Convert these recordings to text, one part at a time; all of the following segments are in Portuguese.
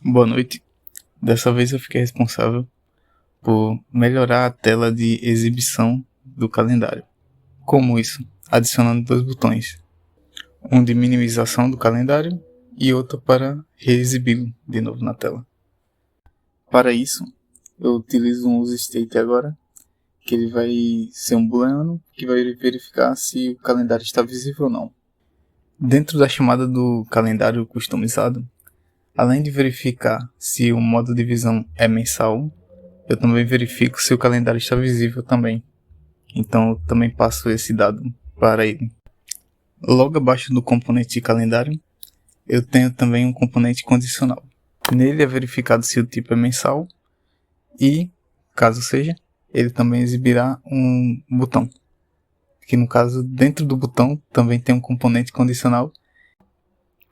Boa noite. Dessa vez eu fiquei responsável por melhorar a tela de exibição do calendário. Como isso? Adicionando dois botões. Um de minimização do calendário e outro para reexibi-lo de novo na tela. Para isso, eu utilizo um useState agora, que ele vai ser um booleano que vai verificar se o calendário está visível ou não. Dentro da chamada do calendário customizado, além de verificar se o modo de visão é mensal, eu também verifico se o calendário está visível também. Então eu também passo esse dado para ele. Logo abaixo do componente de calendário, eu tenho também um componente condicional. Nele é verificado se o tipo é mensal e, caso seja, ele também exibirá um botão. Que no caso, dentro do botão também tem um componente condicional.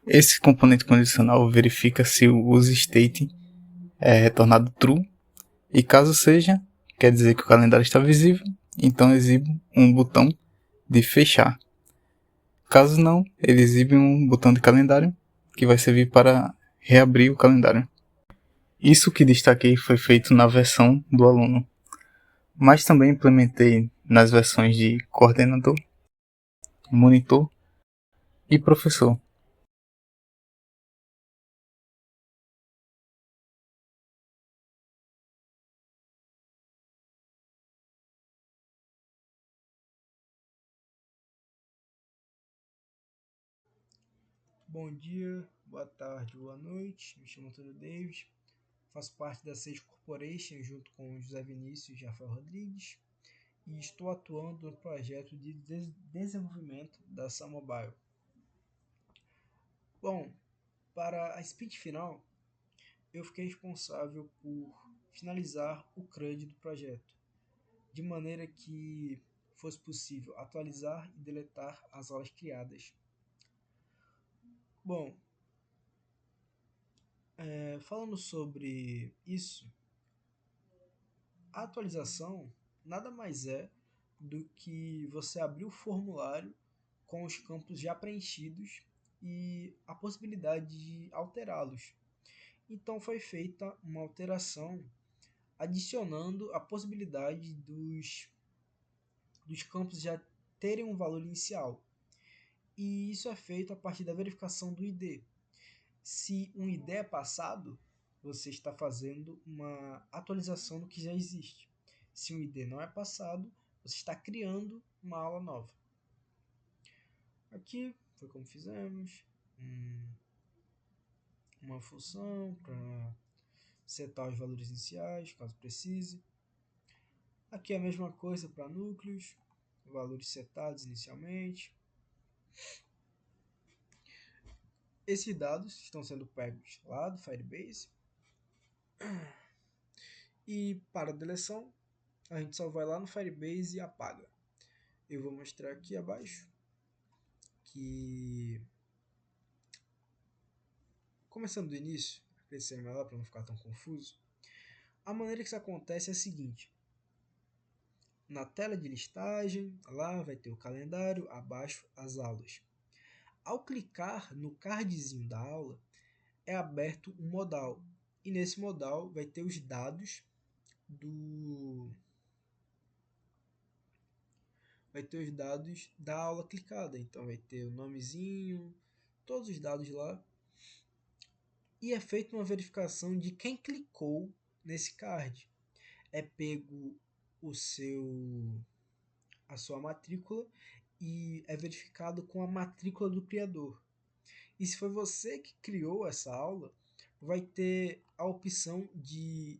Esse componente condicional verifica se o useState é retornado true e caso seja, quer dizer que o calendário está visível, então exibo um botão de fechar. Caso não, ele exibe um botão de calendário que vai servir para reabrir o calendário. Isso que destaquei foi feito na versão do aluno, mas também implementei nas versões de coordenador, monitor e professor. Bom dia, boa tarde, boa noite. Me chamo Antônio Davis, faço parte da Sage Corporation junto com José Vinícius e Rafael Rodrigues e estou atuando no projeto de desenvolvimento da Sun Mobile. Bom, para a sprint final, eu fiquei responsável por finalizar o CRUD do projeto, de maneira que fosse possível atualizar e deletar as aulas criadas. Bom, falando sobre isso, a atualização nada mais é do que você abrir o formulário com os campos já preenchidos e a possibilidade de alterá-los. Então foi feita uma alteração adicionando a possibilidade dos campos já terem um valor inicial. E isso é feito a partir da verificação do ID. Se um ID é passado, você está fazendo uma atualização do que já existe. Se um ID não é passado, você está criando uma aula nova. Aqui foi como fizemos uma função para setar os valores iniciais, caso precise. Aqui é a mesma coisa para núcleos, valores setados inicialmente. Esses dados estão sendo pegos lá do Firebase. E para a deleção, a gente só vai lá no Firebase e apaga. Eu vou mostrar aqui abaixo que, começando do início, para ser melhor, para não ficar tão confuso, a maneira que isso acontece é a seguinte. Na tela de listagem, lá vai ter o calendário, abaixo as aulas. Ao clicar no cardzinho da aula, é aberto um modal. E nesse modal vai ter os dados da aula clicada. Então vai ter o nomezinho, todos os dados lá. E é feita uma verificação de quem clicou nesse card. É pego a sua matrícula e é verificado com a matrícula do criador. E se foi você que criou essa aula, vai ter a opção de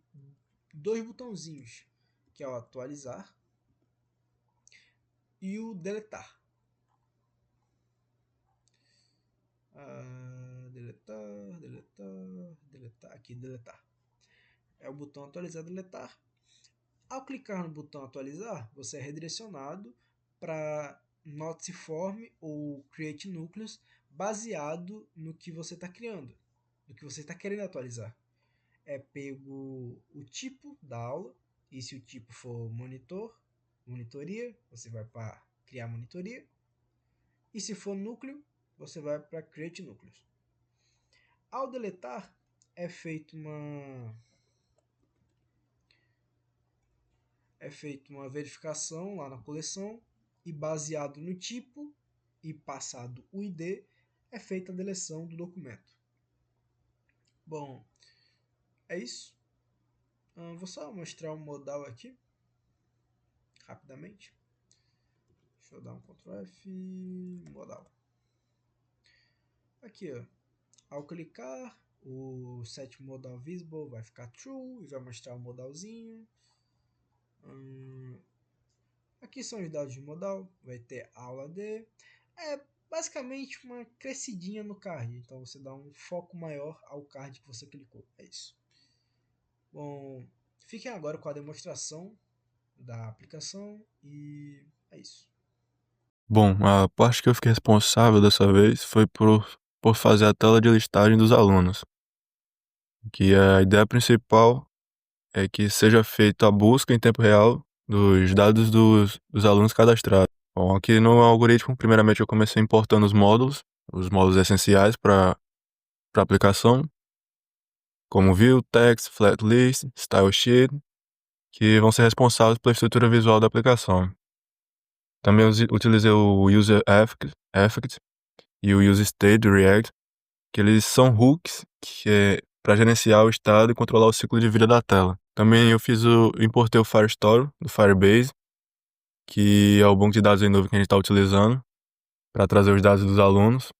dois botãozinhos, que é o atualizar e o deletar. Deletar, aqui deletar. É o botão atualizar, deletar. Ao clicar no botão atualizar, você é redirecionado para Notiform ou Create Núcleos baseado no que você está criando, no que você está querendo atualizar. É pego o tipo da aula, e se o tipo for monitoria, você vai para criar monitoria, e se for núcleo, você vai para Create Núcleos. Ao deletar, é feita uma verificação lá na coleção e baseado no tipo e passado o ID, é feita a deleção do documento. Bom, é isso. Vou só mostrar o modal aqui, rapidamente. Deixa eu dar um Ctrl F, modal. Aqui, ó. Ao clicar, o set modal visible vai ficar true e vai mostrar o modalzinho. Aqui são os dados de modal, vai ter aula de. É basicamente uma crescidinha no card, então você dá um foco maior ao card que você clicou. É isso. Bom, fiquem agora com a demonstração da aplicação e é isso. Bom, a parte que eu fiquei responsável dessa vez foi por fazer a tela de listagem dos alunos, que a ideia principal é que seja feita a busca em tempo real dos dados dos alunos cadastrados. Bom, aqui no algoritmo, primeiramente eu comecei importando os módulos essenciais para a aplicação, como View, Text, Flat List, Style Sheet, que vão ser responsáveis pela estrutura visual da aplicação. Também utilizei o User Effect e o Use State do React, que eles são hooks que é para gerenciar o estado e controlar o ciclo de vida da tela. Também importei o Firestore do Firebase, que é o banco de dados em nuvem que a gente está utilizando para trazer os dados dos alunos.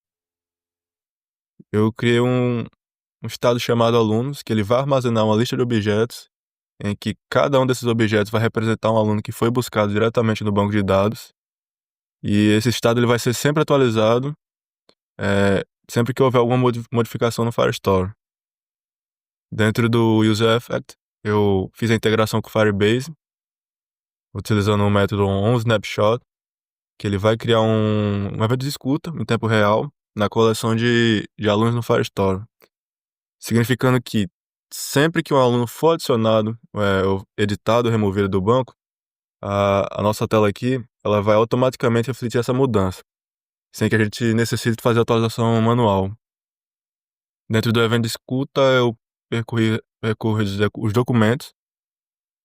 Eu criei um estado chamado alunos, que ele vai armazenar uma lista de objetos em que cada um desses objetos vai representar um aluno que foi buscado diretamente no banco de dados. E esse estado ele vai ser sempre atualizado sempre que houver alguma modificação no Firestore. Dentro do User Effect, eu fiz a integração com o Firebase, utilizando o método onSnapshot, que ele vai criar um evento de escuta em tempo real na coleção de alunos no Firestore. Significando que sempre que um aluno for adicionado, ou editado ou removido do banco, a nossa tela aqui ela vai automaticamente refletir essa mudança, sem que a gente necessite fazer a atualização manual. Dentro do evento de escuta, eu percorri os documentos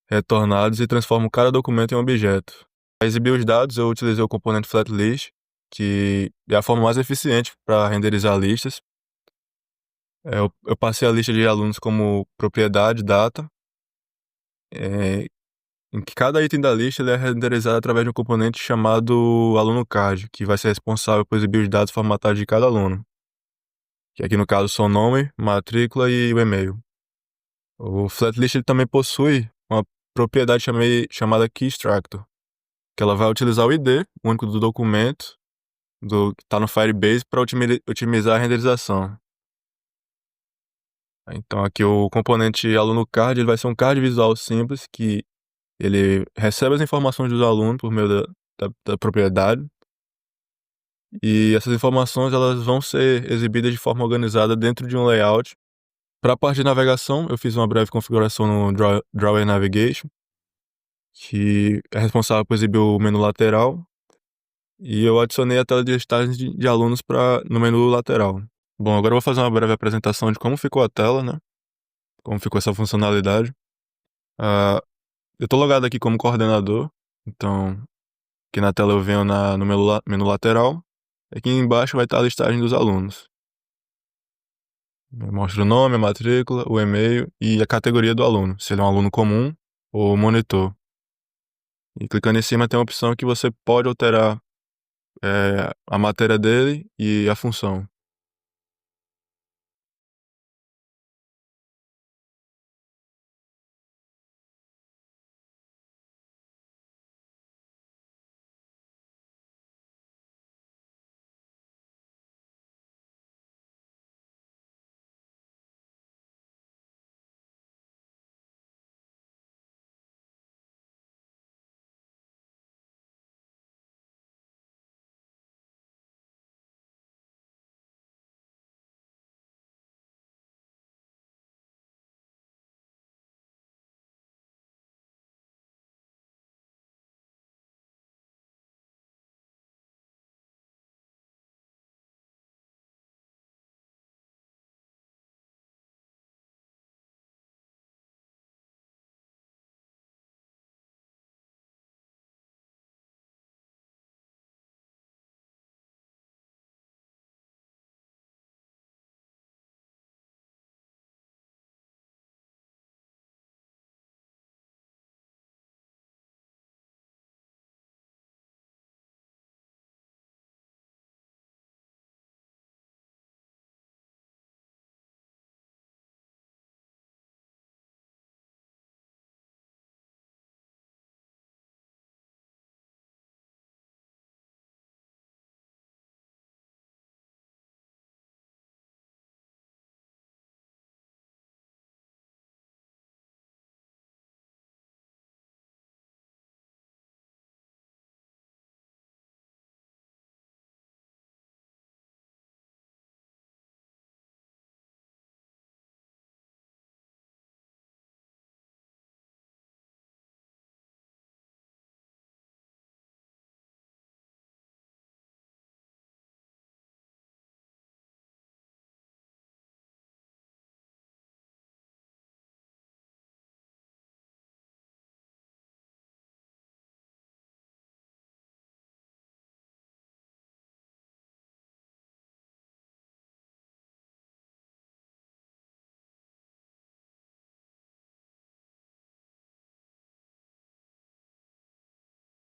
retornados e transformo cada documento em um objeto. Para exibir os dados, eu utilizei o componente FlatList, que é a forma mais eficiente para renderizar listas. Eu passei a lista de alunos como propriedade, data, em que cada item da lista ele é renderizado através de um componente chamado aluno card, que vai ser responsável por exibir os dados formatados de cada aluno, que aqui no caso são nome, matrícula e o e-mail. O FlatList ele também possui uma propriedade chamada KeyExtractor, que ela vai utilizar o ID único do documento que está no Firebase para otimizar a renderização. Então aqui o componente aluno card ele vai ser um card visual simples que ele recebe as informações dos alunos por meio da propriedade e essas informações elas vão ser exibidas de forma organizada dentro de um layout. Para a parte de navegação, eu fiz uma breve configuração no Drawer Navigation, que é responsável por exibir o menu lateral, e eu adicionei a tela de listagens de alunos no menu lateral. Bom, agora eu vou fazer uma breve apresentação de como ficou a tela, né? Como ficou essa funcionalidade. Eu estou logado aqui como coordenador, então aqui na tela eu venho no menu lateral. Aqui embaixo vai estar a listagem dos alunos. Mostra o nome, a matrícula, o e-mail e a categoria do aluno, se ele é um aluno comum ou monitor. E clicando em cima tem uma opção que você pode alterar a matéria dele e a função.